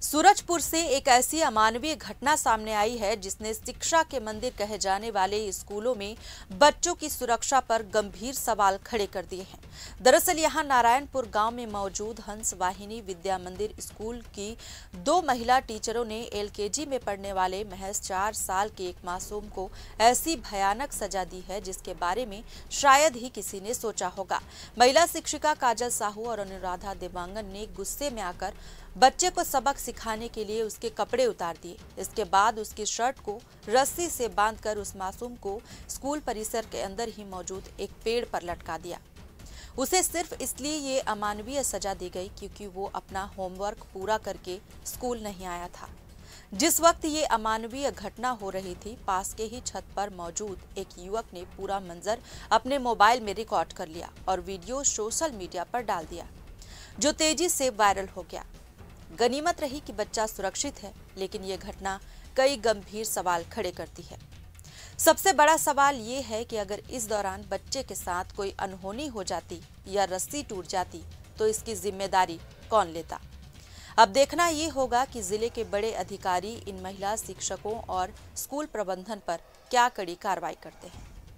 सूरजपुर से एक ऐसी अमानवीय घटना सामने आई है जिसने शिक्षा के मंदिर कहे जाने वाले स्कूलों में बच्चों की सुरक्षा पर गंभीर सवाल खड़े कर दिए हैं। दरअसल यहां नारायणपुर गांव में मौजूद हंस वाहिनी विद्या मंदिर स्कूल की 2 महिला टीचरों ने एलकेजी में पढ़ने वाले महज 4 साल के एक मासूम को ऐसी भयानक सजा दी है जिसके बारे में शायद ही किसी ने सोचा होगा। महिला शिक्षिका काजल साहू और अनुराधा देवांगन ने गुस्से में आकर बच्चे को सबक सिखाने के लिए उसके कपड़े उतार दिए। इसके बाद उसकी शर्ट को रस्सी से बांधकर उस मासूम को स्कूल परिसर के अंदर ही मौजूद एक पेड़ पर लटका दिया। उसे सिर्फ इसलिए ये अमानवीय सजा दी गई क्योंकि वो अपना होमवर्क पूरा करके स्कूल नहीं आया था। जिस वक्त ये अमानवीय घटना हो रही थी, पास के ही छत पर मौजूद एक युवक ने पूरा मंजर अपने मोबाइल में रिकॉर्ड कर लिया और वीडियो सोशल मीडिया पर डाल दिया, जो तेजी से वायरल हो गया। गनीमत रही कि बच्चा सुरक्षित है, लेकिन ये घटना कई गंभीर सवाल खड़े करती है। सबसे बड़ा सवाल ये है कि अगर इस दौरान बच्चे के साथ कोई अनहोनी हो जाती या रस्सी टूट जाती तो इसकी जिम्मेदारी कौन लेता। अब देखना ये होगा कि जिले के बड़े अधिकारी इन महिला शिक्षकों और स्कूल प्रबंधन पर क्या कड़ी कार्रवाई करते हैं।